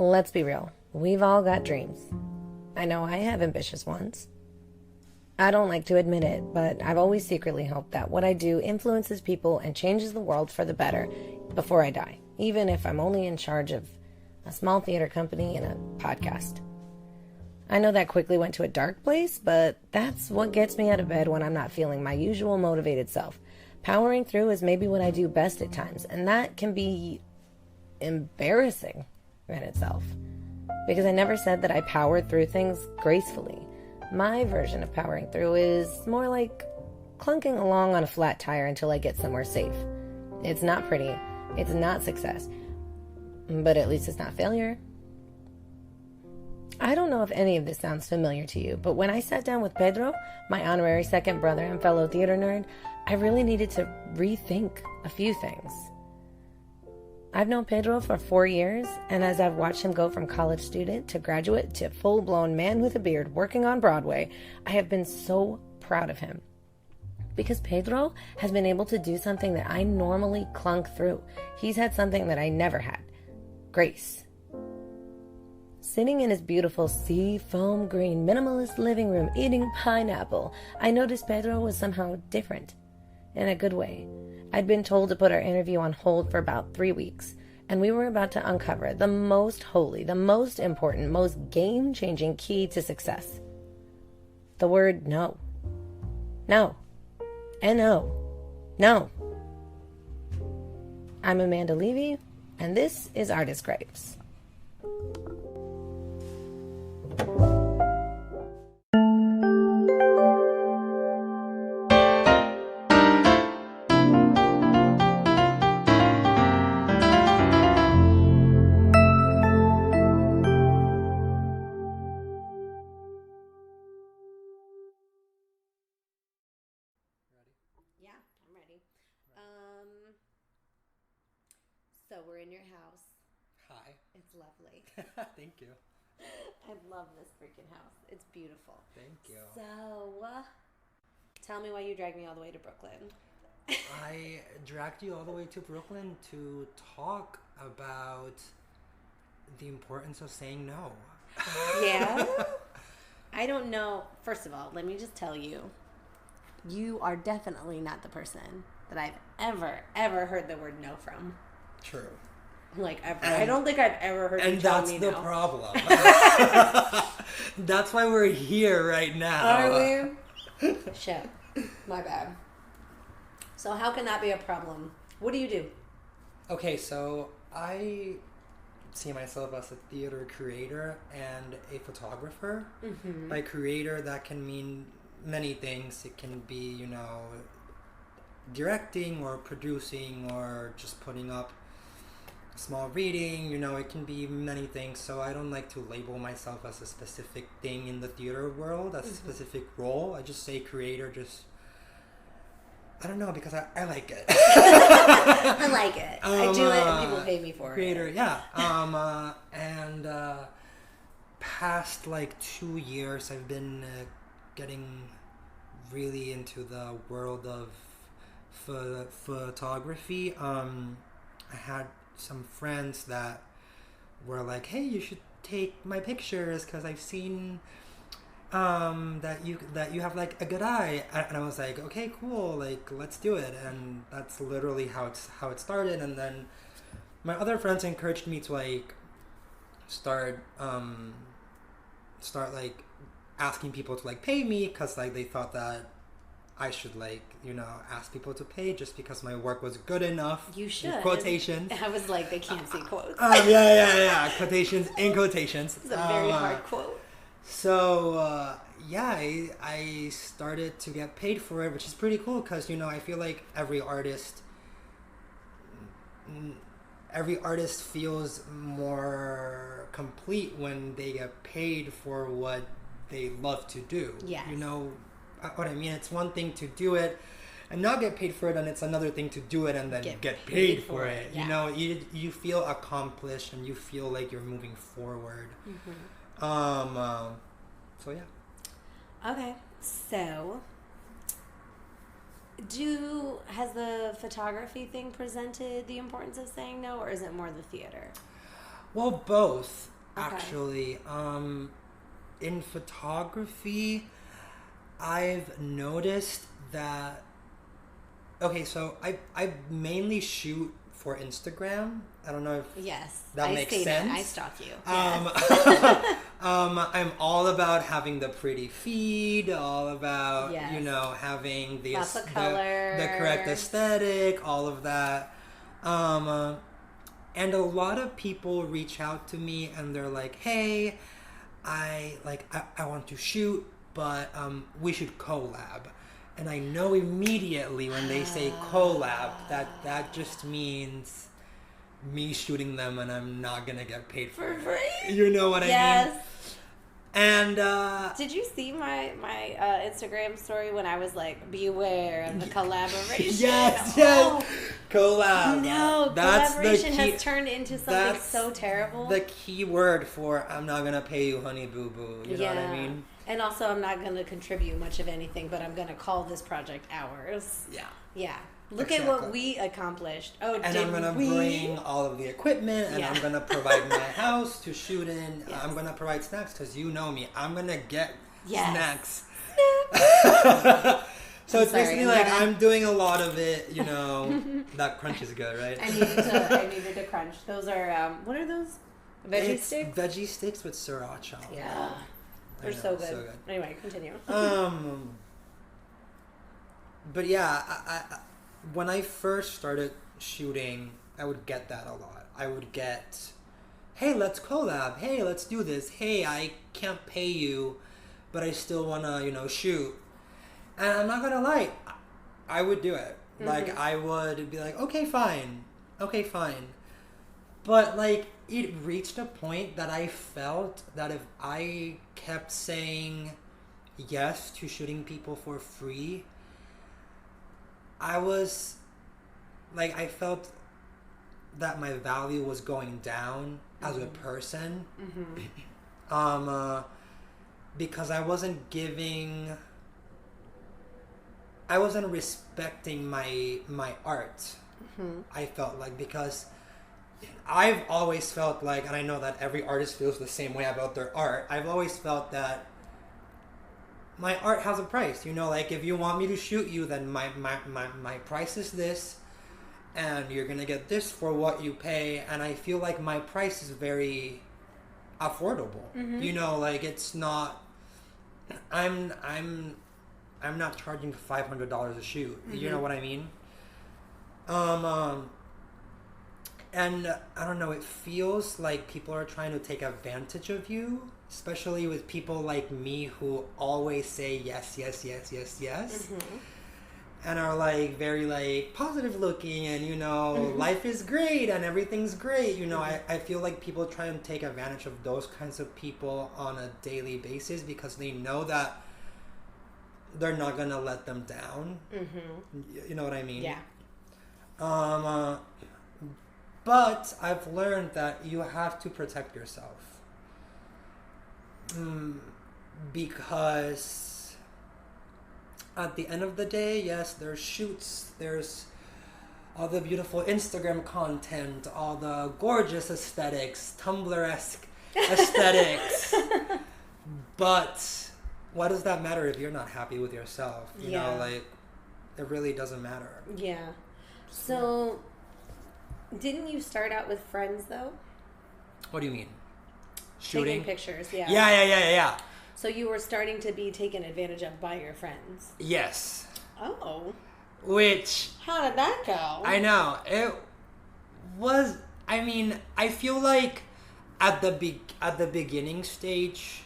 Let's be real. We've all got dreams. I know I have ambitious ones. I don't like to admit it, but I've always secretly hoped that what I do influences people and changes the world for the better before I die, even if I'm only in charge of a small theater company and a podcast. I know that quickly went to a dark place, but that's what gets me out of bed when I'm not feeling my usual motivated self. Powering through is maybe what I do best at times, and that can be embarrassing in itself. Because I never said that I powered through things gracefully. My version of powering through is more like clunking along on a flat tire until I get somewhere safe. It's not pretty, it's not success, but at least it's not failure. I don't know if any of this sounds familiar to you, but when I sat down with Pedro, my honorary second brother and fellow theater nerd, I really needed to rethink a few things. I've known Pedro for 4 years, and as I've watched him go from college student to graduate to full-blown man with a beard working on Broadway, I have been so proud of him. Because Pedro has been able to do something that I normally clunk through. He's had something that I never had. Grace. Sitting in his beautiful sea foam green minimalist living room eating pineapple, I noticed Pedro was somehow different. In a good way. I'd been told to put our interview on hold for about 3 weeks, and we were about to uncover the most holy, the most important, most game-changing key to success. The word no. No. N-O. No. I'm Amanda Levy, and this is Artist Grapes. So we're in your house. Hi. It's lovely. Thank you. I love this freaking house. It's beautiful. Thank you. So, tell me why you dragged me all the way to Brooklyn. I dragged you all the way to Brooklyn to talk about the importance of saying no. Yeah? I don't know. First of all, let me just tell you, you are definitely not the person that I've ever heard the word no from. True. Like, ever. I don't think I've ever heard you tell me no. And that's the problem. That's why we're here right now. Are we? Shit. My bad. So how can that be a problem? What do you do? Okay, so I see myself as a theater creator and a photographer. Mm-hmm. By creator, that can mean many things. It can be, directing or producing or just putting up small reading, it can be many things. So I don't like to label myself as a specific thing in the theater world, as a specific role. I just say creator, I don't know, because I like it. I like it. I do it and people pay me for creator, it. Yeah. And past 2 years I've been getting really into the world of photography. I had some friends that were like, hey, you should take my pictures because I've seen that you have a good eye, and I was like, okay, cool, let's do it. And that's literally how it started. And then my other friends encouraged me to start asking people to pay me, because they thought that I should ask people to pay just because my work was good enough. You should. Quotations. I was like, they can't see quotes. Yeah. Quotations in quotations. It's a very hard quote. So I started to get paid for it, which is pretty cool because I feel like every artist feels more complete when they get paid for what they love to do. Yes. What I mean, it's one thing to do it and not get paid for it, and it's another thing to do it and then get paid for it. Yeah. You feel accomplished and you feel like you're moving forward. Mm-hmm. So yeah. Okay, so has the photography thing presented the importance of saying no, or is it more the theater? Well, both. actually. In photography, I've noticed that. Okay, so I mainly shoot for Instagram. I don't know if that makes sense. I stalk you. I'm all about having the pretty feed, all about having the lots of color, the correct aesthetic, all of that. And a lot of people reach out to me and they're like, "Hey, I want to shoot, but we should collab." And I know immediately when they say collab that just means me shooting them and I'm not gonna get paid for free. You know what I mean? Yes. And did you see my Instagram story when I was like, beware of the collaboration? Yes. Collab. No, that's collaboration the key, has turned into something so terrible. The key word for I'm not gonna pay you, honey boo boo. You know what I mean? And also, I'm not going to contribute much of anything, but I'm going to call this project ours. Yeah. Look at what we accomplished. Oh, and I'm going to bring all of the equipment, and I'm going to provide my house to shoot in. Yes. I'm going to provide snacks, because you know me. I'm going to get snacks. So it's basically like I'm doing a lot of it, you know. That crunch is good, right? I needed to crunch. Those are, what are those? Veggie sticks? Veggie sticks with sriracha. Yeah. They're so good. Anyway, continue. But yeah, I when I first started shooting, I would get that a lot. I would get, "Hey, let's collab. Hey, let's do this. Hey, I can't pay you, but I still wanna, shoot." And I'm not gonna lie, I would do it. Mm-hmm. Like, I would be like, okay, fine. But like, it reached a point that I felt that if I kept saying yes to shooting people for free, I felt that my value was going down as a person. Because I wasn't respecting my art. I felt like, because I've always felt like, and I know that every artist feels the same way about their art, I've always felt that my art has a price. Like, if you want me to shoot you, then my price is this, and you're gonna get this for what you pay. And I feel like my price is very affordable. Like, it's not, I'm not charging $500 a shoot. You know what I mean? And I don't know, it feels like people are trying to take advantage of you, especially with people like me who always say yes. And are like very like positive looking, and life is great and everything's great. I feel like people try and take advantage of those kinds of people on a daily basis, because they know that they're not gonna let them down. You know what I mean? Yeah. But I've learned that you have to protect yourself. Because at the end of the day, yes, there's shoots, there's all the beautiful Instagram content, all the gorgeous aesthetics, Tumblr-esque aesthetics. But what does that matter if you're not happy with yourself? You know, like, it really doesn't matter. Yeah. So, didn't you start out with friends, though? What do you mean? Shooting? Taking pictures, yeah. Yeah. So you were starting to be taken advantage of by your friends? Yes. Oh. Which... How did that go? I know. It was... I mean, I feel like at the beginning stage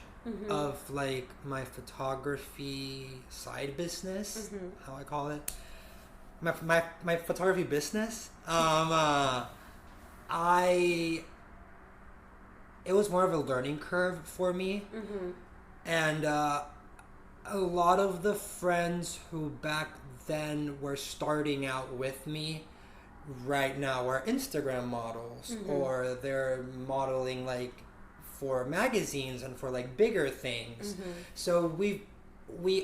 of, like, my photography side business, how I call it, my photography business, it was more of a learning curve for me. And a lot of the friends who back then were starting out with me right now are Instagram models, or they're modeling like for magazines and for like bigger things. So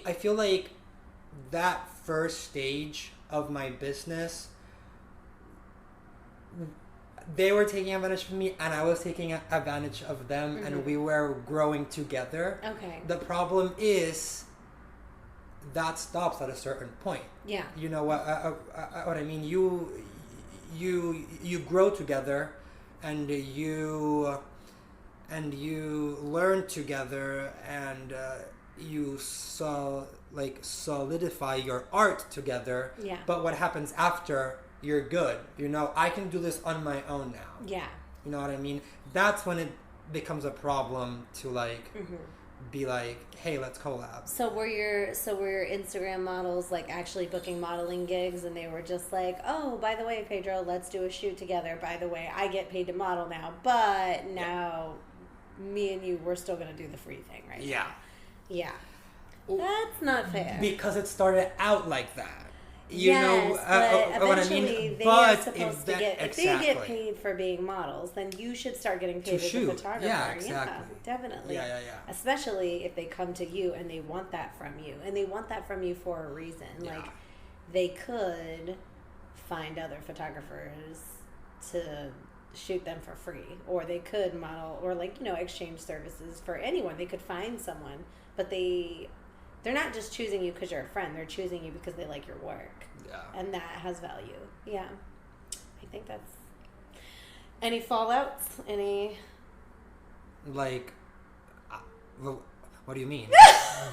I feel like that first stage of my business, they were taking advantage of me and I was taking advantage of them, and we were growing together. Okay. The problem is that stops at a certain point. Yeah. You know what I mean? You grow together, and you learn together, and you solidify your art together. Yeah. But what happens after? You're good. You know, I can do this on my own now. Yeah. You know what I mean? That's when it becomes a problem to like be like, hey, let's collab. So were your Instagram models like actually booking modeling gigs, and they were just like, oh, by the way, Pedro, let's do a shoot together. By the way, I get paid to model now, but now me and you, we're still gonna do the free thing, right? Yeah. Yeah. That's not fair. Because it started out like that. But what I eventually mean? they But are supposed to get, if exactly. they get paid for being models, then you should start getting paid as a photographer. Yeah, exactly. Yeah, definitely. Yeah. Especially if they come to you and they want that from you. And they want that from you for a reason. Yeah. Like, they could find other photographers to shoot them for free. Or they could model, or exchange services for anyone. They could find someone. But they're not just choosing you because you're a friend. They're choosing you because they like your work. Yeah. And that has value. Yeah. I think that's... Any fallouts? Any... Like, what do you mean?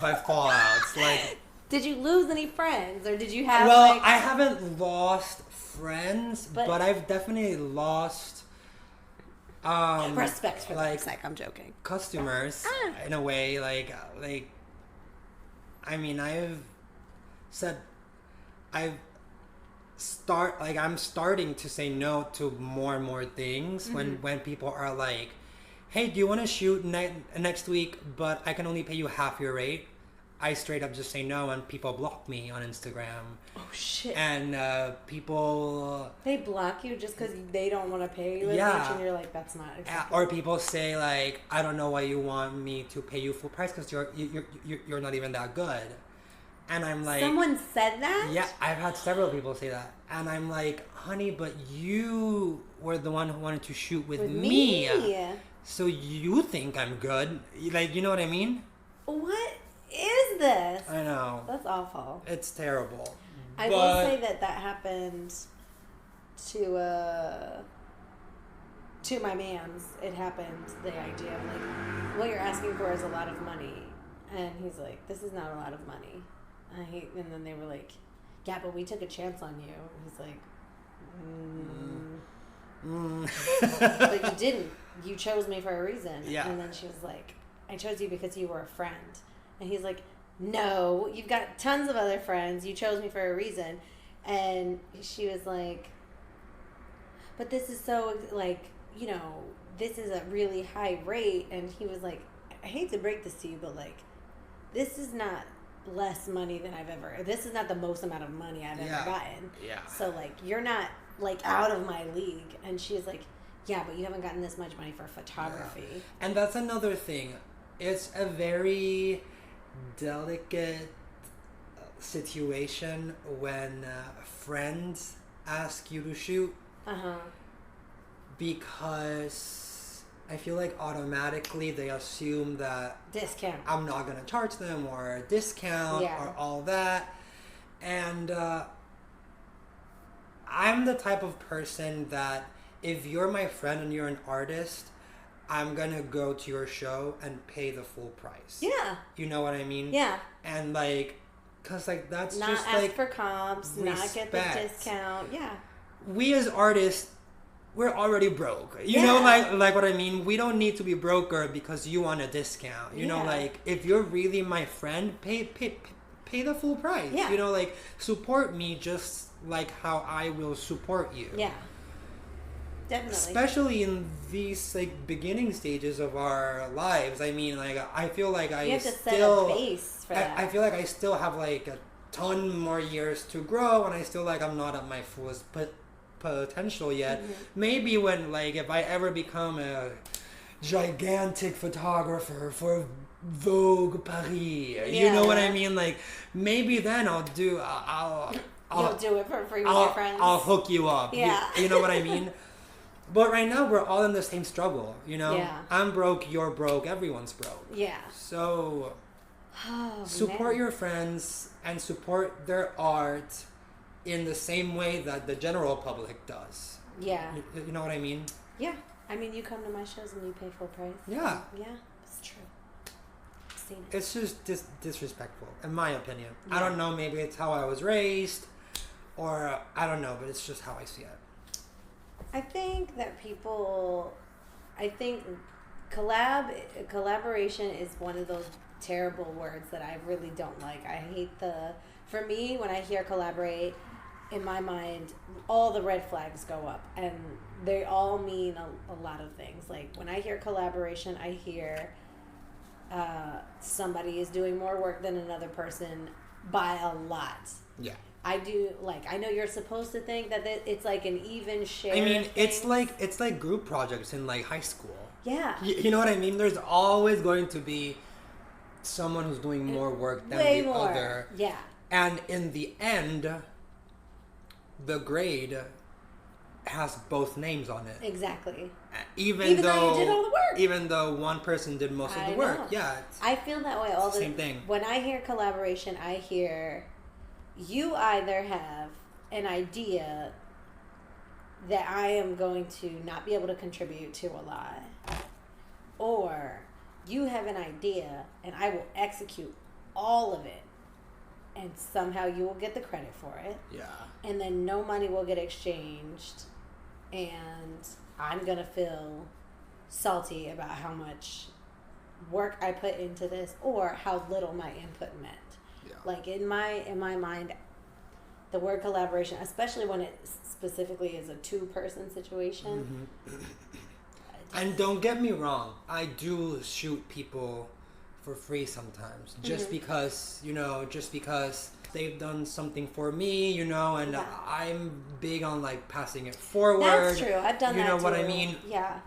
By fallouts? Like... Did you lose any friends? Or did you have, Well, I haven't lost friends, but I've definitely lost... respect for like, I'm joking. Customers, in a way, I mean, I'm starting to say no to more and more things when people are like, hey, do you want to shoot next week, but I can only pay you half your rate? I straight up just say no, and people block me on Instagram. Oh, shit. And people... They block you just because they don't want to pay you as much, and you're like, that's not acceptable. Or people say, like, I don't know why you want me to pay you full price because you're not even that good. And I'm like... Someone said that? Yeah, I've had several people say that. And I'm like, honey, but you were the one who wanted to shoot with me. So you think I'm good. Like, you know what I mean? What is this? I know. That's awful. It's terrible. I will say that happened to my man's. It happened, the idea of like, what you're asking for is a lot of money. And he's like, this is not a lot of money. And then they were like, yeah, but we took a chance on you. And he's like, but you didn't. You chose me for a reason. Yeah. And then she was like, I chose you because you were a friend. And he's like, no, you've got tons of other friends. You chose me for a reason. And she was like, but this is so, like, this is a really high rate. And he was like, I hate to break this to you, but, like, this is not less money than this is not the most amount of money I've ever gotten. Yeah. So, like, you're not, like, out of my league. And she was like, yeah, but you haven't gotten this much money for photography. Yeah. And that's another thing. It's a very delicate situation when friends ask you to shoot. Because I feel like automatically they assume that discount. I'm not going to charge them, or a discount, or all that. And I'm the type of person that if you're my friend and you're an artist, I'm going to go to your show and pay the full price. Yeah. You know what I mean? Yeah. And, like, because, like, that's not just, ask like... for comps, not get the discount. Yeah. We as artists, we're already broke. You know, like what I mean? We don't need to be broker because you want a discount. You know, like, if you're really my friend, pay the full price. Yeah. You know, like, support me just like how I will support you. Yeah. Definitely. Especially in these, like, beginning stages of our lives. I mean, like, I feel like you have to set a base for that. I feel like I still have, like, a ton more years to grow, and I still, like, I'm not at my fullest potential yet. Maybe when, like, if I ever become a gigantic photographer for Vogue Paris, you know what I mean? Like, maybe then I'll do it for free with your friends. I'll hook you up. Yeah. You know what I mean? But right now we're all in the same struggle, you know? Yeah. I'm broke, you're broke, everyone's broke. Yeah. So Oh, support man. your friends and support their art in the same way that the general public does. Yeah. You know what I mean? Yeah. I mean, you come to my shows and you pay full price. Yeah. Yeah, it's true. I've seen it. It's just disrespectful, in my opinion. Yeah. I don't know, maybe it's how I was raised, or I don't know, but it's just how I see it. I think that collaboration is one of those terrible words that I really don't like. I hate for me, when I hear collaborate, in my mind, all the red flags go up, and they all mean a lot of things. Like, when I hear collaboration, I hear somebody is doing more work than another person by a lot. Yeah. I know you're supposed to think that it's like an even share. I mean, it's like group projects in like high school. Yeah. You know what I mean? There's always going to be someone who's doing more work than Way the more. other. Yeah. And in the end, the grade has both names on it. Exactly. Even though you did all the work. Even though one person did most of the work. know. Yeah. I feel that way all the same thing. When I hear collaboration, I hear you either have an idea that I am going to not be able to contribute to a lot, or you have an idea and I will execute all of it, and somehow you will get the credit for it. Yeah. And then no money will get exchanged, and I'm gonna feel salty about how much work I put into this or how little my input meant. Yeah. Like, in my mind, the word collaboration, especially when it specifically is a two-person situation. Mm-hmm. And don't get me wrong, I do shoot people for free sometimes, just because they've done something for me, and Yeah. I'm big on like passing it forward. That's true. I've done that too. You know what I mean? Yeah.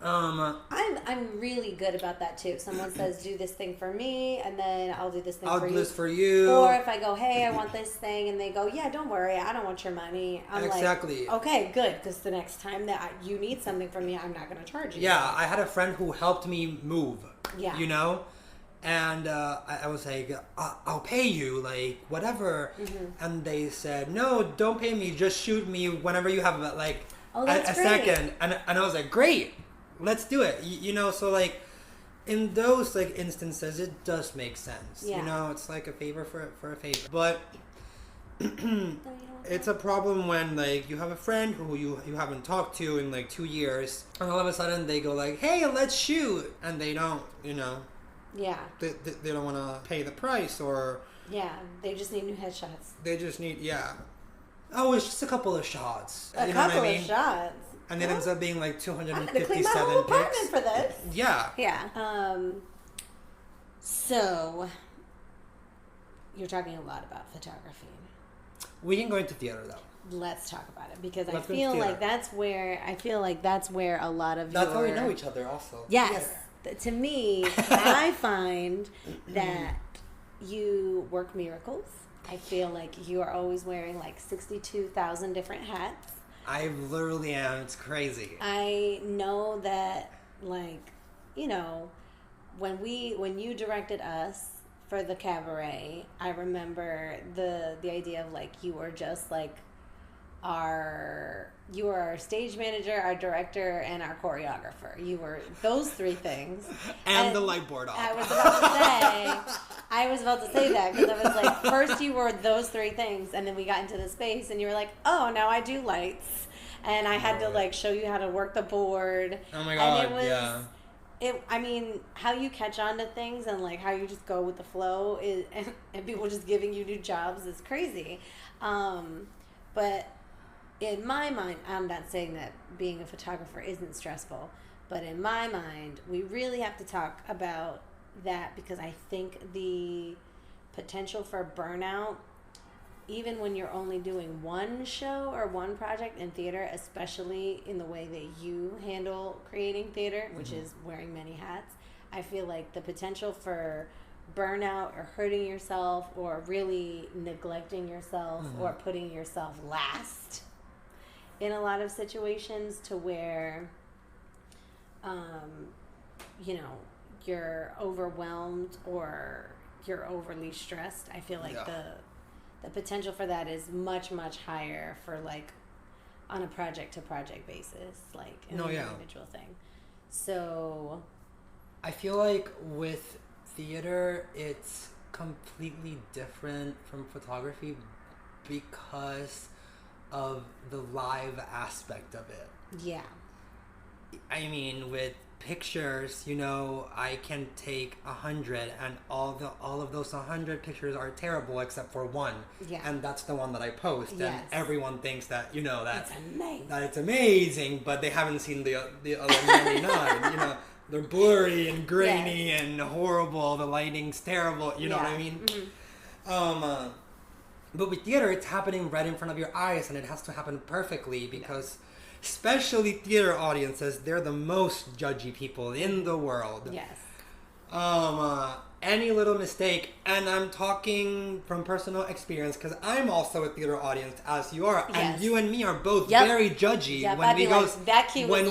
I'm really good about that too. Someone says, do this thing for me, and then I'll do this thing I'll for do you. this for you. Or if I go, hey, I want this thing, and they go, yeah, don't worry, I don't want your money. I'm Exactly. like, okay, good, because the next time that you need something from me, I'm not going to charge you. Yeah, I had a friend who helped me move. Yeah. And I was like, I'll pay you, like, whatever. Mm-hmm. And they said, no, don't pay me, just shoot me whenever you have, like, Oh, a that's great. second. And I was like, great, let's do it. So, like, in those, like, instances, it does make sense. Yeah. It's like a favor for a favor. But No, you don't want it's a problem when, like, you have a friend who you haven't talked to in, like, 2 years. And all of a sudden, they go, like, hey, let's shoot. And they don't, Yeah. They don't want to pay the price, or Yeah. They just need new headshots. they just need, oh, it's just a couple of shots. A You know what couple I mean? of shots. And it ends up being like I'm going to 257 clean my whole apartment pics. for this. Yeah. Yeah. So, you're talking a lot about photography. We can go into theater, though. Let's talk about it, because Let's I go feel to like theater. that's where a lot of That's how we know each other, also. Yes. Theater. To me, I find that you work miracles. I feel like you are always wearing like 62,000 different hats. I literally am. It's crazy. I know that, like, when you directed us for the cabaret, I remember the idea of, like, you were just like you were our stage manager, our director, and our choreographer. You were those three things. And the light board off. I was about to say that, because I was like, first you were those three things, and then we got into the space, and you were like, oh, now I do lights. And I had to, like, show you how to work the board. Oh my God, and it was, yeah. I mean, how you catch on to things and, like, how you just go with the flow is, and people just giving you new jobs is crazy. But in my mind, I'm not saying that being a photographer isn't stressful, but in my mind, we really have to talk about that, because I think the potential for burnout, even when you're only doing one show or one project in theater, especially in the way that you handle creating theater, which is wearing many hats, I feel like the potential for burnout or hurting yourself or really neglecting yourself or putting yourself last in a lot of situations to where, you know, you're overwhelmed or you're overly stressed. I feel like the potential for that is much, much higher for like on a project to project basis, like an individual thing. So I feel like with theater, it's completely different from photography because of the live aspect of it. Yeah. I mean, with pictures, you know, I can take 100 and all of those 100 pictures are terrible except for one. Yeah. And that's the one that I post. Yes. And everyone thinks that, you know, It's amazing. that it's amazing, but they haven't seen the other 99, you know. They're blurry and grainy and horrible. The lighting's terrible. You know what I mean? Mm-hmm. But with theater, it's happening right in front of your eyes, and it has to happen perfectly because, especially theater audiences, they're the most judgy people in the world. Yes. Any little mistake, and I'm talking from personal experience because I'm also a theater audience, as you are, and you and me are both very judgy when we go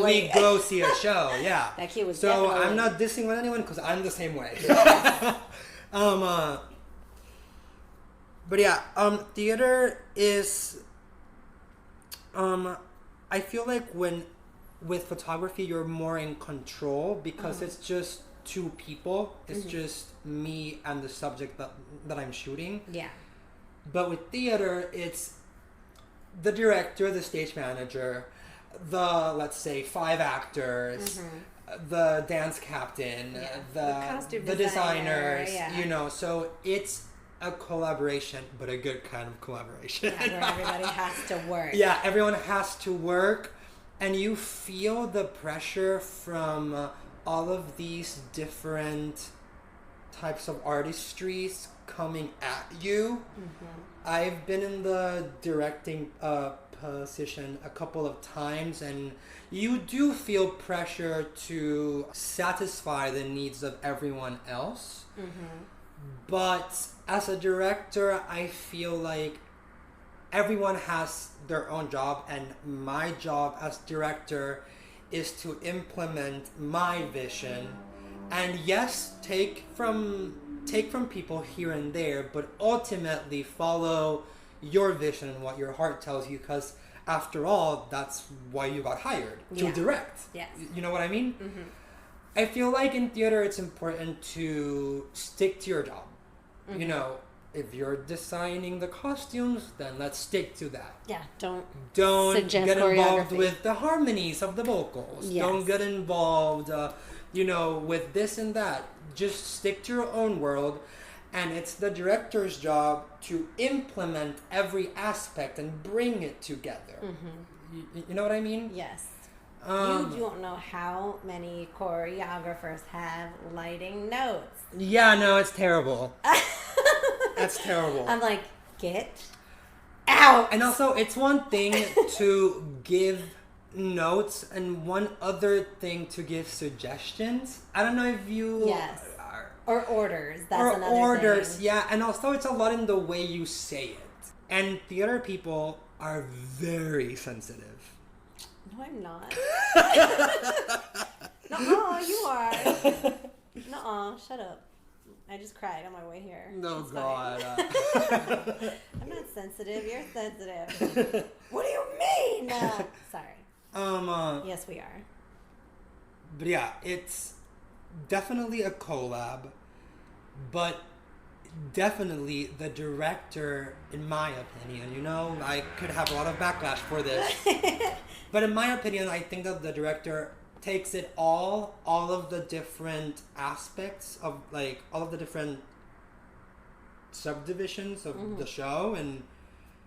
we go see a show. Yeah, that key was so definitely... I'm not dissing with anyone because I'm the same way. But yeah, theater is. I feel like with photography you're more in control because it's just two people. It's just me and the subject that I'm shooting. Yeah. But with theater, it's the director, the stage manager, the, let's say, 5 actors, the dance captain, the designers, you know. So it's a collaboration, but a good kind of collaboration. Yeah, where everybody has to work. Yeah, everyone has to work. And you feel the pressure from all of these different types of artistries coming at you. I've been in the directing position a couple of times, and you do feel pressure to satisfy the needs of everyone else. But as a director, I feel like everyone has their own job, and my job as director is to implement my vision, and yes, take from people here and there, but ultimately follow your vision and what your heart tells you, because after all, that's why you got hired, to direct. Yes. You know what I mean? I feel like in theater it's important to stick to your job. You know, if you're designing the costumes, then let's stick to that. Yeah, don't get involved with the harmonies of the vocals. Yes. Don't get involved, you know, with this and that. Just stick to your own world, and it's the director's job to implement every aspect and bring it together. You know what I mean? Yes. You don't know how many choreographers have lighting notes. Yeah, no, it's terrible. That's terrible. I'm like, get out. And also, it's one thing to give notes and one other thing to give suggestions. I don't know if you... Yes. Or orders. That's or another orders, thing. yeah. And also, it's a lot in the way you say it. And theater people are very sensitive. No, I'm not. No, you are. No, shut up. I just cried on my way here. No, it's God. I'm not sensitive. You're sensitive. What do you mean? Sorry. Yes, we are. But yeah, it's definitely a collab, but definitely the director, in my opinion, you know, I could have a lot of backlash for this, but in my opinion, I think that the director takes it all of the different aspects of, like, all of the different subdivisions of the show, and,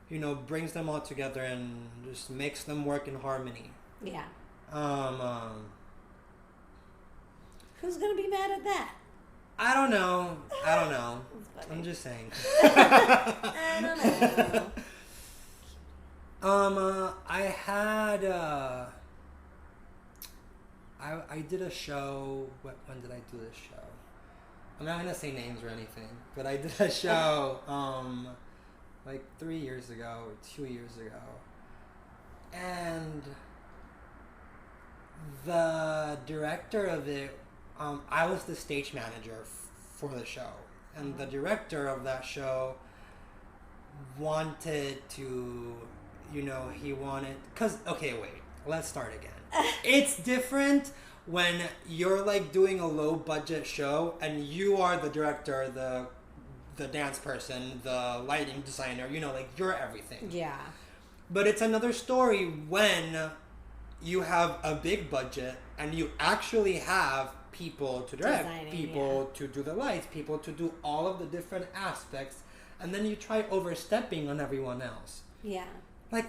you know, brings them all together and just makes them work in harmony. Yeah. Who's gonna be mad at that? I don't know. I'm just saying. I don't know. I had I did a show. When did I do this show? I'm not gonna say names or anything, but I did a show like 3 years ago or 2 years ago, And the director of it, I was the stage manager for the show. And the director of that show wanted to, he wanted... Because, okay, wait. Let's start again. It's different when you're, like, doing a low-budget show and you are the director, the dance person, the lighting designer, like, you're everything. Yeah. But it's another story when you have a big budget and you actually have people to direct, people to do the lights, people to do all of the different aspects, and then you try overstepping on everyone else. Yeah. Like,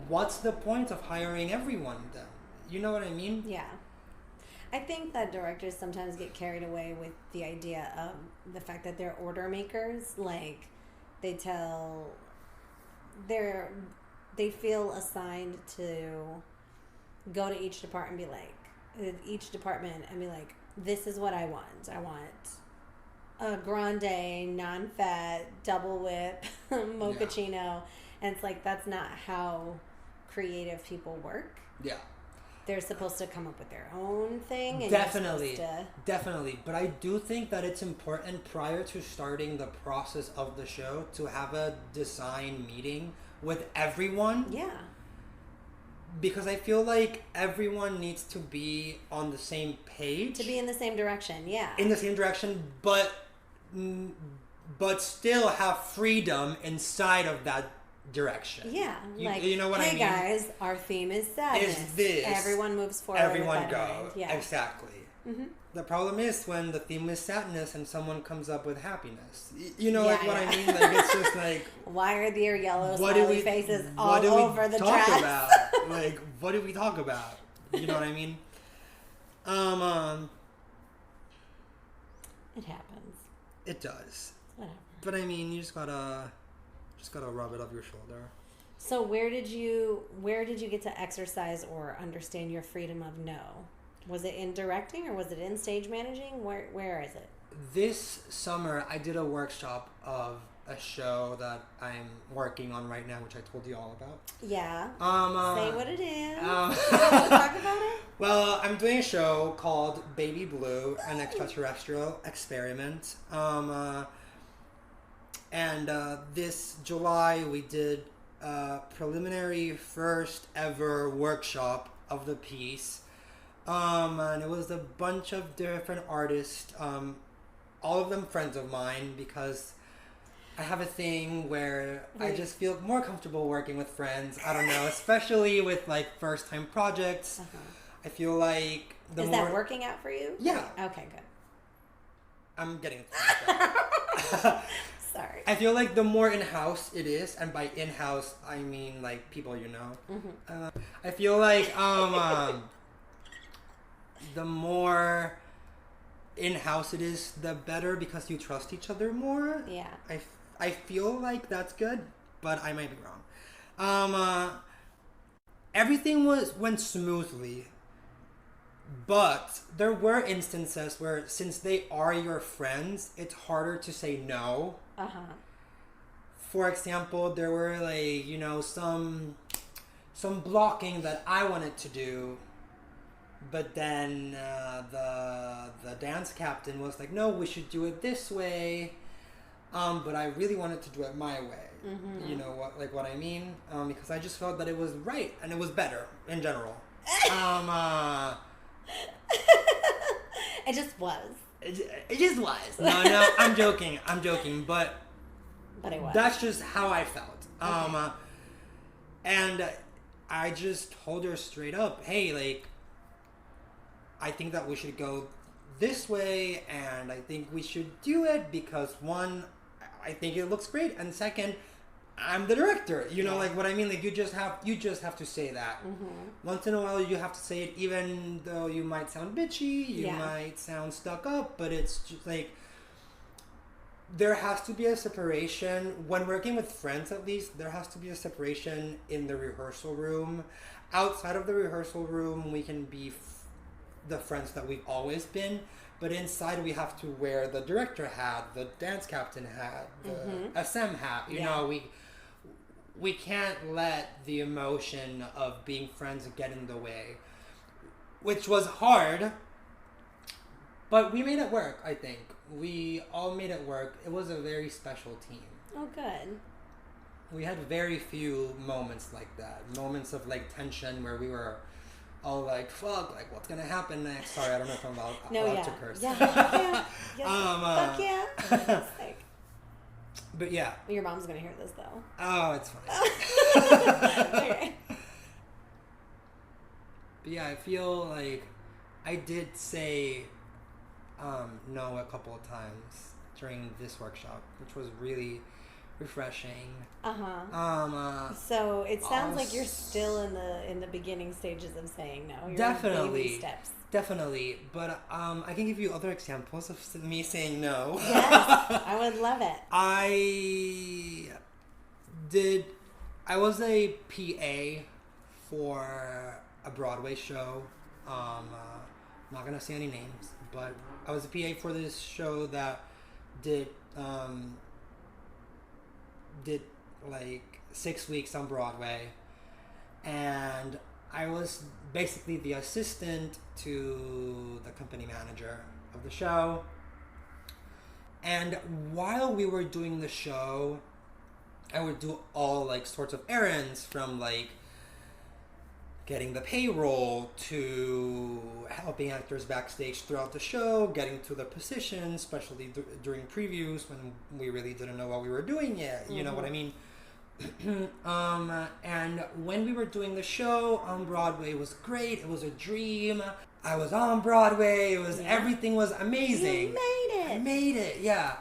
what's the point of hiring everyone then? You know what I mean? Yeah. I think that directors sometimes get carried away with the idea of the fact that they're order makers. Like, they feel assigned to go to each department and be like, this is what I want. I want a grande, non-fat, double whip, mochaccino. And it's like, that's not how creative people work. Yeah. They're supposed to come up with their own thing. And Definitely. But I do think that it's important prior to starting the process of the show to have a design meeting with everyone. Yeah. Because I feel like everyone needs to be on the same page. To be in the same direction, yeah. In the same direction, but still have freedom inside of that direction. Yeah. You know what I mean? Hey guys, our theme is sadness. Is this. Everyone moves forward. Everyone go. Yeah. Exactly. Mm-hmm. The problem is when the theme is sadness and someone comes up with happiness. What I mean? Like, it's just like... Why are there yellow smiley faces all over the dress? About? Like, what do we talk about? You know what I mean? It happens. It does. Whatever. But I mean, you just gotta rub it off your shoulder. So where did you get to exercise or understand your freedom of no? Was it in directing or was it in stage managing? Where is it? This summer, I did a workshop of a show that I'm working on right now, which I told you all about. Yeah. Say what it is. You want to talk about it? Well, I'm doing a show called Baby Blue, an extraterrestrial experiment. And this July, we did a preliminary first ever workshop of the piece. And it was a bunch of different artists, all of them friends of mine, because I have a thing where I just feel more comfortable working with friends. I don't know, especially with like first time projects. Uh-huh. I feel like Is that working out for you? Yeah. Okay, good. I'm getting Sorry. I feel like the more in-house it is, and by in-house I mean like people you know. Mm-hmm. I feel like the more in-house it is, the better, because you trust each other more. Yeah. I feel like that's good, but I might be wrong. Everything went smoothly, but there were instances where, since they are your friends, it's harder to say no. Uh-huh. For example, there were like, some blocking that I wanted to do, but then the dance captain was like, no, we should do it this way. But I really wanted to do it my way. Mm-hmm. You know what I mean? Because I just felt that it was right and it was better in general. It just was. It just was. No, I'm joking, but it was. That's just how I felt. Okay. And I just told her straight up, hey, like, I think that we should go this way, and I think we should do it because, one, I think it looks great, and second, I'm the director. You know, like what I mean? Like, you just have to say that. Mm-hmm. Once in a while, you have to say it, even though you might sound bitchy, you might sound stuck up, but it's just like, there has to be a separation. When working with friends, at least, there has to be a separation in the rehearsal room. Outside of the rehearsal room, we can be the friends that we've always been, but inside we have to wear the director hat, the dance captain hat, the SM hat. You know, we can't let the emotion of being friends get in the way, which was hard, but we made it work. I think we all made it work. It was a very special team. Oh, good. We had very few moments like that, moments of like tension where we were all like, fuck, like what's gonna happen next? Sorry, I don't know if I'm allowed to curse. Yeah. Fuck yeah. But yeah. Your mom's gonna hear this though. Oh, it's fine. Okay. But yeah, I feel like I did say no a couple of times during this workshop, which was really refreshing. So it sounds like you're still in the beginning stages of saying no. You're definitely. baby steps. Definitely, but I can give you other examples of me saying no. Yes, I would love it. I was a PA for a Broadway show. I'm not gonna say any names, but I was a PA for this show that did like 6 weeks on Broadway, and I was basically the assistant to the company manager of the show. And while we were doing the show, I would do all like sorts of errands, from like getting the payroll to helping actors backstage throughout the show, getting to the positions, especially during previews when we really didn't know what we were doing yet. You know what I mean? And when we were doing the show on Broadway, it was great. It was a dream. I was on Broadway. It was everything was amazing. You made it. I made it, yeah.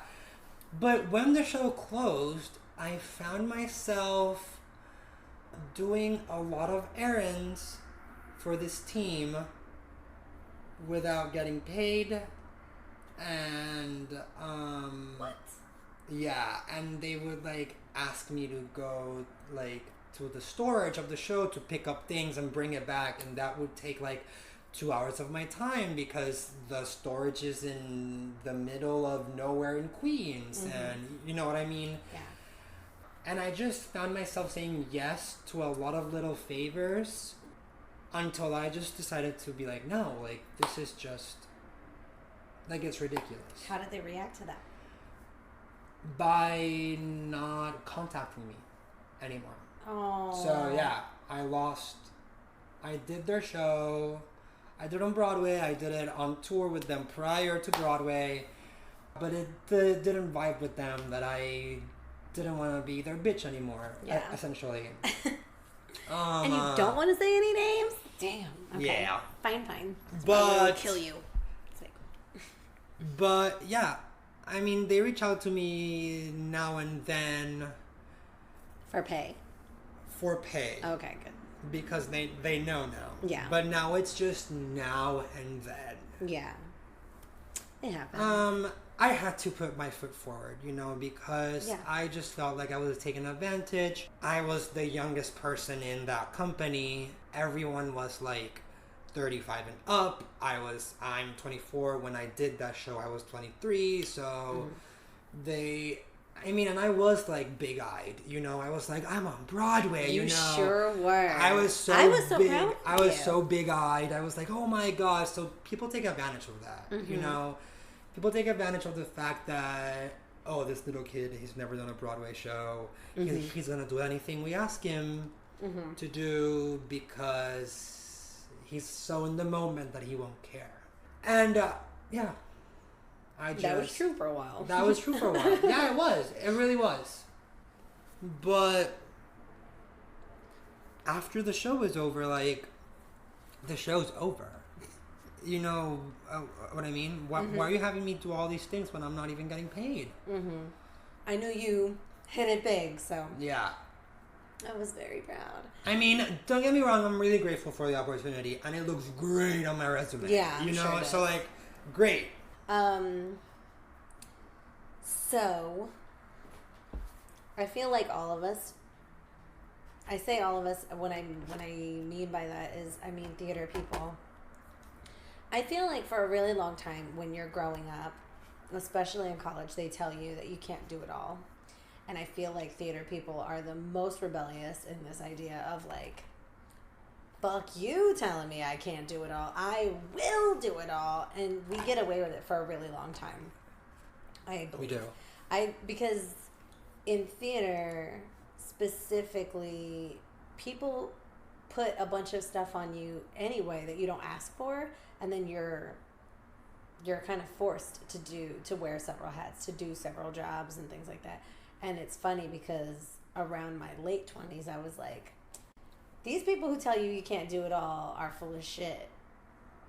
But when the show closed, I found myself doing a lot of errands for this team without getting paid, and what? Yeah, and they would like ask me to go like to the storage of the show to pick up things and bring it back, and that would take like 2 hours of my time because the storage is in the middle of nowhere in Queens, and you know what I mean? Yeah. And I just found myself saying yes to a lot of little favors until I just decided to be like, no, like this is just like, it's ridiculous. How did they react to that? By not contacting me anymore. Oh. So yeah, I did their show. I did it on Broadway. I did it on tour with them prior to Broadway. But it didn't vibe with them that I didn't want to be their bitch anymore, essentially. And you don't want to say any names? Damn. Okay. Yeah. Fine. But I will kill you. But yeah, I mean, they reach out to me now and then. For pay. Okay, good. Because they know now. Yeah. But now it's just now and then. Yeah. It happens. I had to put my foot forward, you know, because I just felt like I was taken advantage. I was the youngest person in that company. Everyone was like 35 and up. I'm 24. When I did that show, I was 23. So and I was like big-eyed, you know. I was like, I'm on Broadway, you know. You sure were. I was so big. proud of I was so big-eyed. I was like, oh my God. So people take advantage of that, you know. People take advantage of the fact that, oh, this little kid, he's never done a Broadway show. He's going to do anything we ask him to do because he's so in the moment that he won't care. And, yeah. That was true for a while. That was true for a while. Yeah, it was. It really was. But after the show was over, like, the show's over. You know what I mean? Why are you having me do all these things when I'm not even getting paid? I know you hit it big, so. Yeah. I was very proud. I mean, don't get me wrong, I'm really grateful for the opportunity, and it looks great on my resume. Yeah, you know, sure so like, great. So, I feel like all of us, I say all of us, what I mean by that is, I mean theater people. I feel like for a really long time when you're growing up, especially in college, they tell you that you can't do it all. And I feel like theater people are the most rebellious in this idea of like, fuck you telling me I can't do it all. I will do it all. And we get away with it for a really long time. I believe. We do. Because in theater, specifically, people put a bunch of stuff on you anyway that you don't ask for, and then you're kind of forced to wear several hats, to do several jobs and things like that. And it's funny because around my late 20s, I was like, these people who tell you can't do it all are full of shit.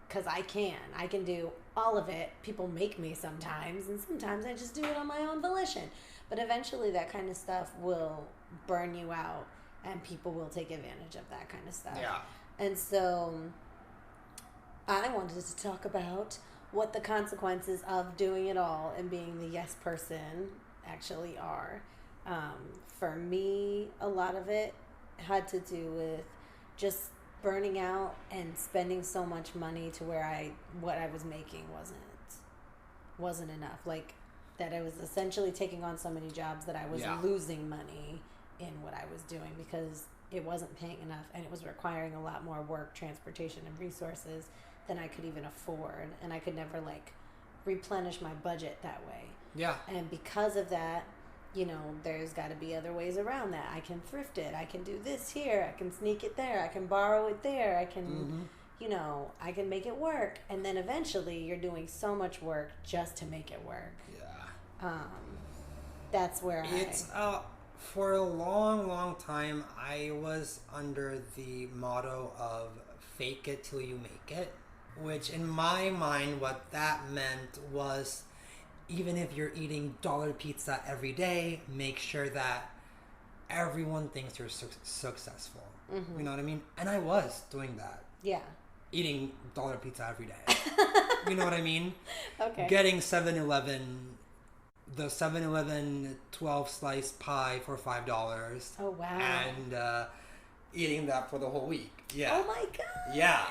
Because I can do all of it. People make me sometimes, and sometimes I just do it on my own volition. But eventually that kind of stuff will burn you out, and people will take advantage of that kind of stuff. Yeah. And so I wanted to talk about what the consequences of doing it all and being the yes person actually are. For me, a lot of it had to do with just burning out and spending so much money to where what I was making wasn't enough. Like, that I was essentially taking on so many jobs that I was losing money in what I was doing because it wasn't paying enough, and it was requiring a lot more work, transportation, and resources than I could even afford, and I could never like replenish my budget that way. Yeah. And because of that, you know, there's got to be other ways around that. I can thrift it. I can do this here. I can sneak it there. I can borrow it there. I can, you know, I can make it work. And then eventually you're doing so much work just to make it work. Yeah. That's where it's for a long, long time, I was under the motto of fake it till you make it, which in my mind, what that meant was, even if you're eating dollar pizza every day, make sure that everyone thinks you're successful. Mm-hmm. You know what I mean? And I was doing that. Yeah. Eating dollar pizza every day. You know what I mean? Okay. Getting the 7-Eleven 12-slice pie for $5. Oh, wow. And eating that for the whole week. Yeah. Oh, my God. Yeah.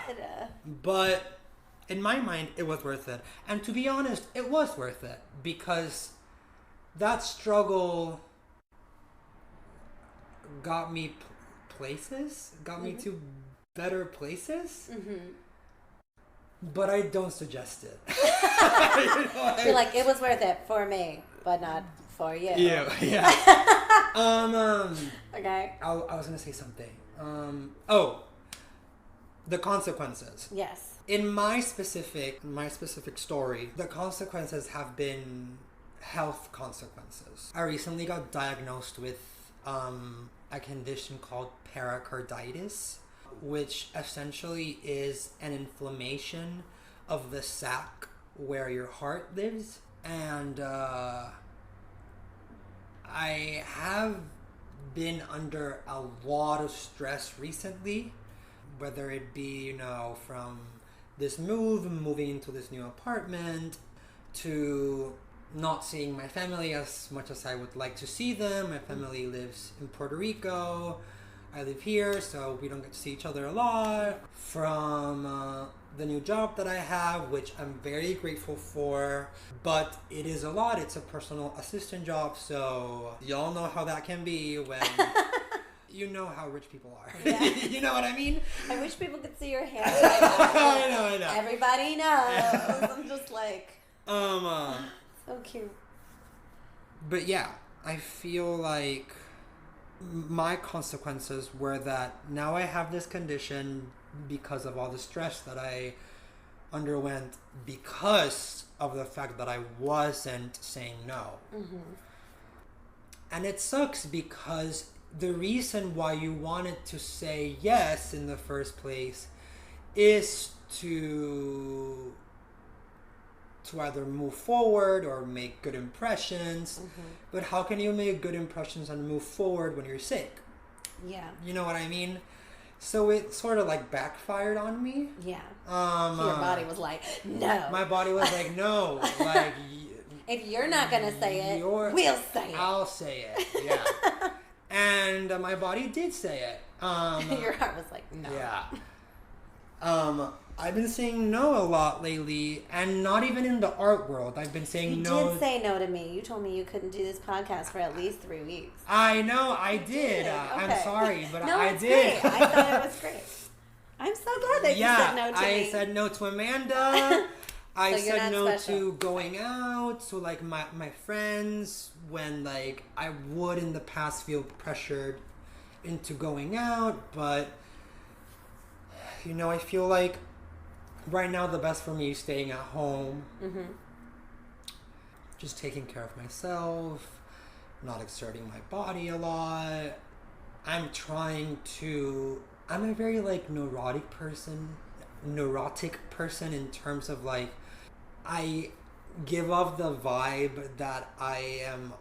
But in my mind, it was worth it. And to be honest, it was worth it because that struggle got me places, got me to better places. Mm-hmm. But I don't suggest it. You're like, it was worth it for me, but not for you. Yeah. Okay. I was going to say something. The consequences. Yes. In my specific story, the consequences have been health consequences. I recently got diagnosed with a condition called pericarditis, which essentially is an inflammation of the sac where your heart lives. And I have been under a lot of stress recently, whether it be, you know, from this moving into this new apartment, to not seeing my family as much as I would like to see them. My family lives in Puerto Rico. I live here, so we don't get to see each other a lot. From the new job that I have, which I'm very grateful for, but it is a lot. It's a personal assistant job, so y'all know how that can be when... You know how rich people are. Yeah. You know what I mean? I wish people could see your hands. I know. Everybody knows. I'm just like... so cute. But yeah, I feel like my consequences were that now I have this condition because of all the stress that I underwent because of the fact that I wasn't saying no. Mm-hmm. And it sucks because the reason why you wanted to say yes in the first place is to either move forward or make good impressions. Mm-hmm. But how can you make good impressions and move forward when you're sick? Yeah. You know what I mean? So it sort of like backfired on me. Yeah. Your body was like, no. My body was like, no. Like, if you're not going to say it, we'll say it. I'll say it. Yeah. And my body did say it. Your heart was like, no. Yeah. I've been saying no a lot lately, and not even in the art world. I've been saying no. You did say no to me. You told me you couldn't do this podcast for at least 3 weeks. I know, I did. Okay. I'm sorry, but no, I it's did. Great. I thought it was great. I'm so glad that you said no to me. I said no to Amanda. I So said no special. to going out to like my friends when like I would in the past feel pressured into going out, but you know, I feel like right now the best for me is staying at home. Mm-hmm. Just taking care of myself, not exerting my body a lot. I'm a very like neurotic person in terms of like I give off the vibe that I am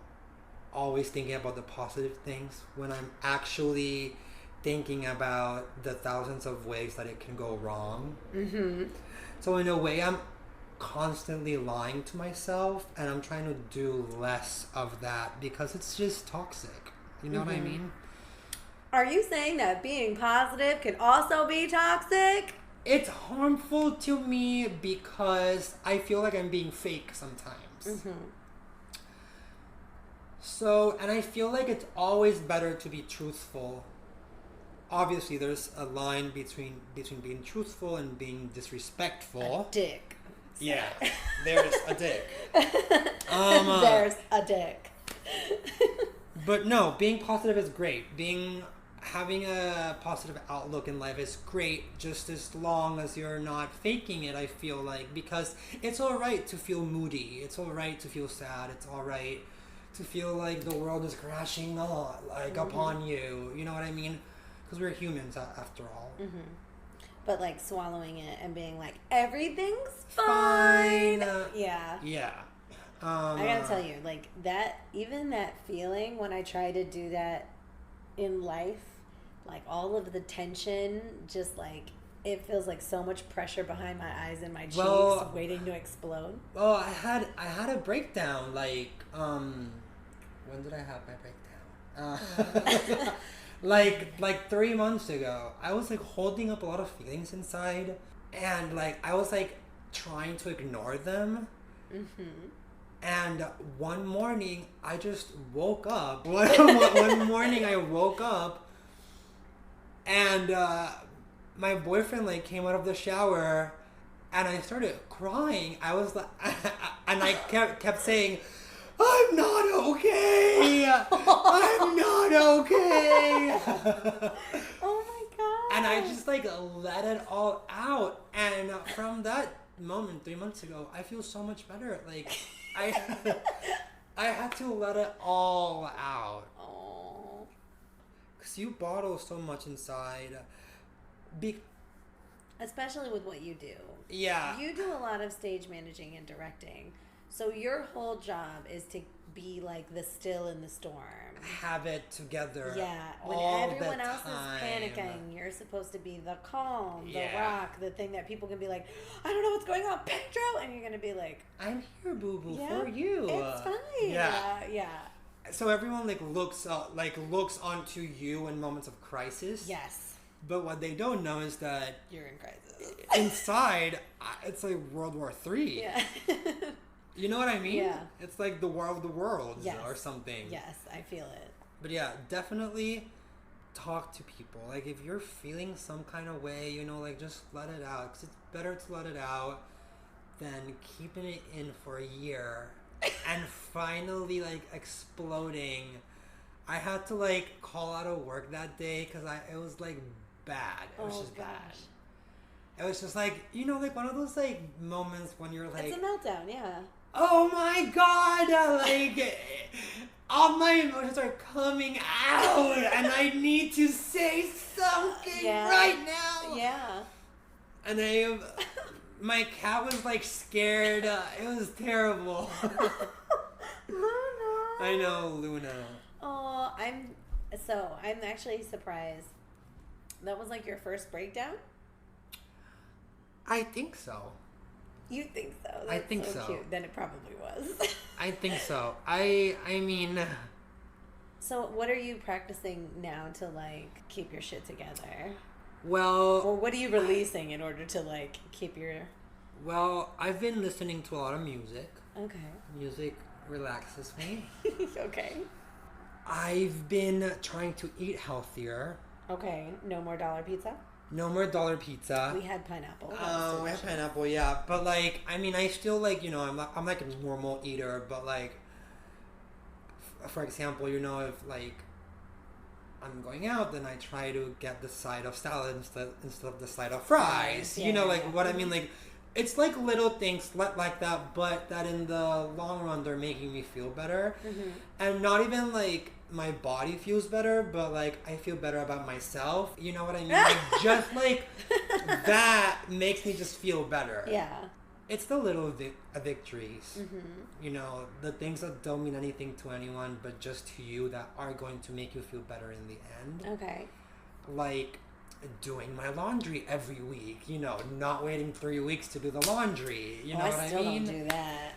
always thinking about the positive things when I'm actually thinking about the thousands of ways that it can go wrong. Mm-hmm. So in a way, I'm constantly lying to myself, and I'm trying to do less of that because it's just toxic. You know what I mean? Are you saying that being positive can also be toxic? It's harmful to me because I feel like I'm being fake sometimes. Mm-hmm. So, and I feel like it's always better to be truthful. Obviously, there's a line between being truthful and being disrespectful. A dick. Yeah, there's a dick. There's a dick. But no, being positive is great. Having a positive outlook in life is great, just as long as you're not faking it, I feel like, because it's alright to feel moody, it's alright to feel sad, it's alright to feel like the world is crashing upon you, you know what I mean? Because we're humans after all. Mm-hmm. But like swallowing it and being like, everything's fine. Yeah. Yeah. I gotta tell you, like even that feeling when I try to do that in life, like all of the tension, just like it feels like so much pressure behind my eyes and my cheeks, waiting to explode. Well, I had a breakdown. Like, when did I have my breakdown? Like 3 months ago. I was like holding up a lot of feelings inside, and like I was like trying to ignore them. Mm-hmm. And one morning, I just woke up. One morning, I woke up, and my boyfriend like came out of the shower, and I started crying. I was like, and I kept saying, "I'm not okay. I'm not okay." Oh my god! And I just like let it all out, and from that moment 3 months ago, I feel so much better. Like. I had to let it all out. Oh. Because you bottle so much inside. Especially with what you do. Yeah. You do a lot of stage managing and directing. So your whole job is to be like the still in the storm. Have it together. Yeah. When everyone else is panicking, you're supposed to be the calm, the rock, the thing that people can be like, I don't know what's going on, Pedro, and you're gonna be like, I'm here, boo boo, for you. It's fine. Yeah. So everyone looks onto you in moments of crisis. Yes. But what they don't know is that you're in crisis. Inside, it's like World War III. Yeah. You know what I mean? Yeah. It's like the War of the Worlds or something. Yes, I feel it. But yeah, definitely talk to people. Like, if you're feeling some kind of way, you know, like, just let it out. Because it's better to let it out than keeping it in for a year and finally, like, exploding. I had to, like, call out of work that day because it was, like, bad. It was just bad. It was just, like, you know, like, one of those, like, moments when you're, like... It's a meltdown, yeah. Oh, my God! Like... all my emotions are coming out, and I need to say something right now. Yeah. And my cat was like scared. It was terrible. Luna. I know, Luna. Oh, I'm actually surprised. That was like your first breakdown? I think so. You think so? That's I think so. Cute. Then it probably was. I think so. I mean... So what are you practicing now to, like, keep your shit together? Well, Or what are you releasing in order to like keep your... well, I've been listening to a lot of music. Okay. Music relaxes me. Okay. I've been trying to eat healthier. Okay. No more dollar pizza? No more dollar pizza. We had pineapple. That was We delicious. have pineapple, yeah. But like, I mean, I still like, I'm like a normal eater, but like, for example, if like I'm going out, then I try to get the side of salad instead of the side of fries. Yeah, Like yeah. what I mean, like it's like little things like that, but that in the long run they're making me feel better, and not even like my body feels better, but like I feel better about myself. You know what I mean? Like just like that makes me just feel better. Yeah. It's the little victories, the things that don't mean anything to anyone, but just to you that are going to make you feel better in the end. Okay. Like doing my laundry every week, not waiting 3 weeks to do the laundry. You know what I still mean? don't do that.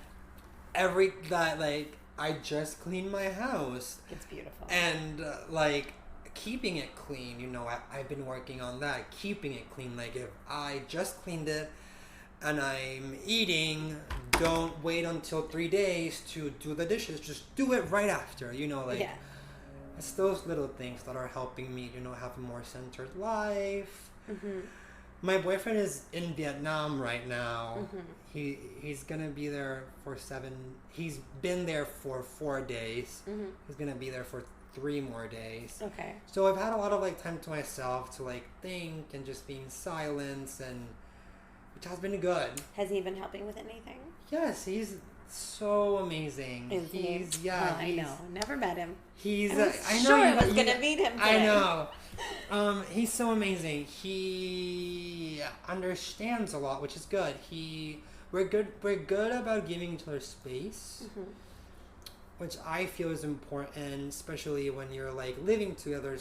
I just cleaned my house. It's beautiful. And keeping it clean, I've been working on that, keeping it clean. Like if I just cleaned it and I'm eating, don't wait until 3 days to do the dishes. Just do it right after, Yeah. It's those little things that are helping me, have a more centered life. My boyfriend is in Vietnam right now. He's gonna be there for he's been there for 4 days. He's gonna be there for 3 more days. Okay. So I've had a lot of time to myself to think and just be in silence, and which has been good. Has he been helping with anything? Yes, he's so amazing. I know. Never met him. He's I was I know sure you, I was gonna meet him today. I know. He's so amazing. He understands a lot, which is good. We're good about giving each other space, which I feel is important, especially when you're living together.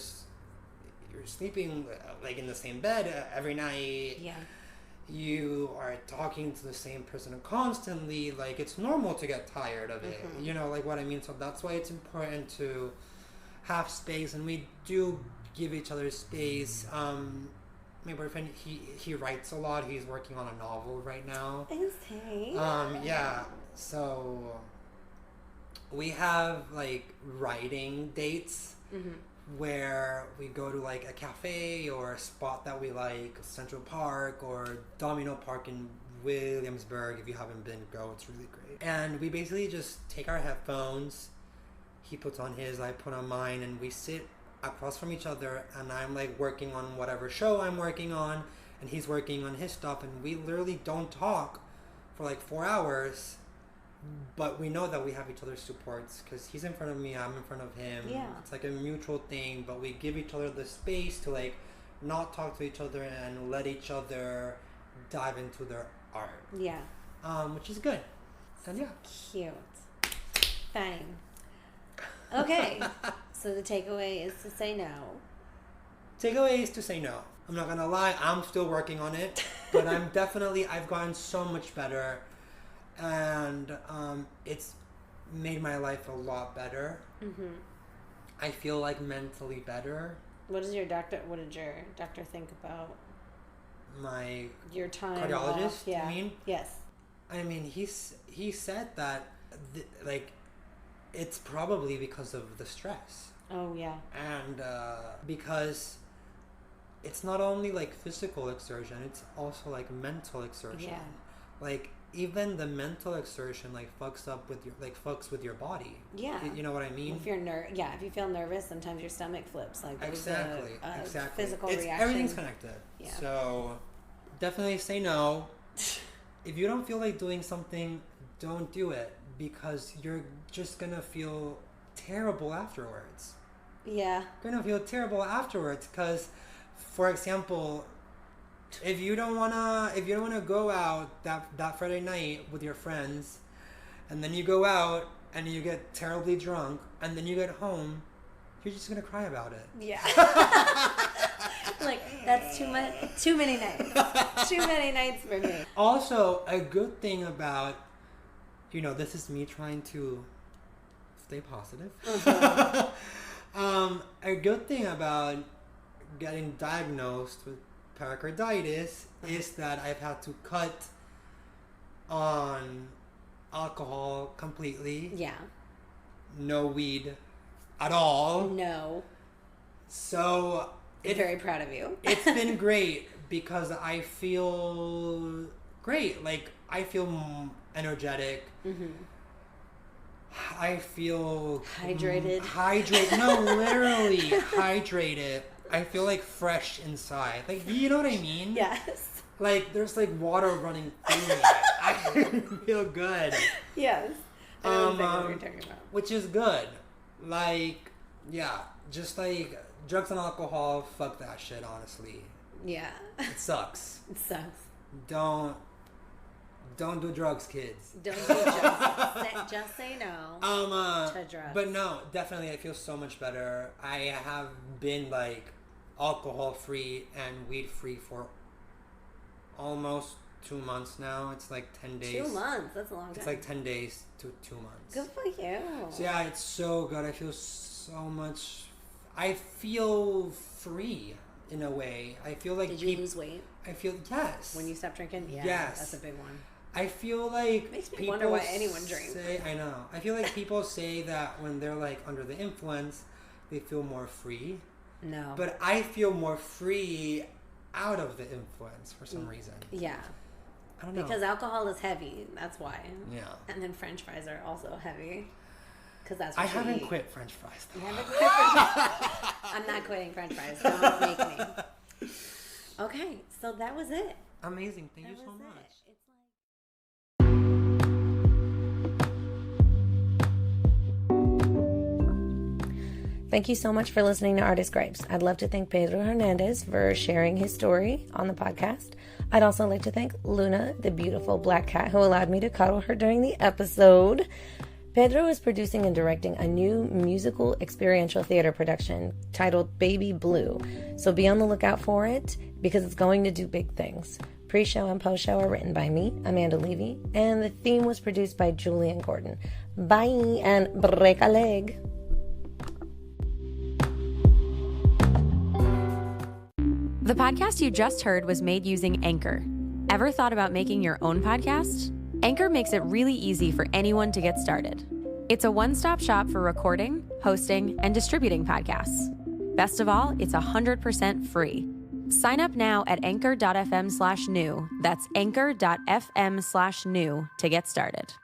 You're sleeping in the same bed every night. Yeah. You are talking to the same person constantly. It's normal to get tired of it. You know what I mean? So that's why it's important to have space, and we do give each other space. My boyfriend, he writes a lot. He's working on a novel right now. Is he? Yeah. So we have writing dates where we go to a cafe or a spot that we like, Central Park or Domino Park in Williamsburg. If you haven't been, go. It's really great. And we basically just take our headphones. He puts on his, I put on mine, and we sit across from each other, and I'm working on whatever show I'm working on, and he's working on his stuff, and we literally don't talk for 4 hours, but we know that we have each other's supports because he's in front of me, I'm in front of him. Yeah. It's a mutual thing, but we give each other the space to not talk to each other and let each other dive into their art. Yeah. Which is good. And yeah. Cute. Fine. Okay. So the takeaway is to say no. Takeaway is to say no. I'm not gonna lie, I'm still working on it, but I've gotten so much better, and it's made my life a lot better. I feel mentally better. What did your doctor think about My your time cardiologist, off? Yeah. you mean? Yes. I mean, he said that it's probably because of the stress. Oh yeah. And because it's not only physical exertion, it's also mental exertion. Yeah. Even the mental exertion fucks with your body. Yeah. You know what I mean? If if you feel nervous, sometimes your stomach flips. Exactly. Physical reaction. Everything's connected. Yeah. So definitely say no. If you don't feel like doing something, don't do it, because you're just gonna feel terrible afterwards. Yeah. You're gonna feel terrible afterwards because, for example, if you don't wanna go out that Friday night with your friends, and then you go out and you get terribly drunk, and then you get home, you're just gonna cry about it. Yeah. That's too much. Too many nights. Too many nights for me. Also, a good thing about, this is me trying to stay positive. A good thing about getting diagnosed with pericarditis is that I've had to cut on alcohol completely. Yeah. No weed at all. No. So I'm very proud of you. It's been great because I feel great. Like, I feel energetic. Mm-hmm. I feel hydrated. No, literally hydrated. I feel like fresh inside. Like, you know what I mean? Yes. Like, there's like water running through me. I feel good. Yes. I know exactly what you're talking about. Which is good. Like, yeah, just like drugs and alcohol, fuck that shit, honestly. Yeah. It sucks. It sucks. Don't do drugs, kids. Don't do drugs. Just say no to drugs. But no, definitely I feel so much better. I have been like alcohol free and weed free for almost 2 months now. It's like 10 days. 2 months? That's a long time. It's like 10 days to 2 months. Good for you. So yeah, it's so good. I feel so much. I feel free in a way. I feel like. Did you lose weight? I feel, yes. When you stopped drinking? Yeah. Yes. That's a big one. I feel like makes me wonder why anyone drinks. I know. I feel like people say that when they're like under the influence, they feel more free. No. But I feel more free out of the influence for some reason. Yeah. I don't know. Because alcohol is heavy. That's why. Yeah. And then French fries are also heavy. Because that's I what haven't eat. quit French fries. You haven't quit French fries? I'm not quitting French fries. Don't make me. Okay. So that was it. Amazing. Thank you so much. Thank you so much for listening to Artist Gripes. I'd love to thank Pedro Hernandez for sharing his story on the podcast. I'd also like to thank Luna, the beautiful black cat who allowed me to cuddle her during the episode. Pedro is producing and directing a new musical experiential theater production titled Baby Blue, so be on the lookout for it because it's going to do big things. Pre-show and post-show are written by me, Amanda Levy, and the theme was produced by Julian Gordon. Bye and break a leg. The podcast you just heard was made using Anchor. Ever thought about making your own podcast? Anchor makes it really easy for anyone to get started. It's a one-stop shop for recording, hosting, and distributing podcasts. Best of all, it's 100% free. Sign up now at anchor.fm/new. That's anchor.fm/new to get started.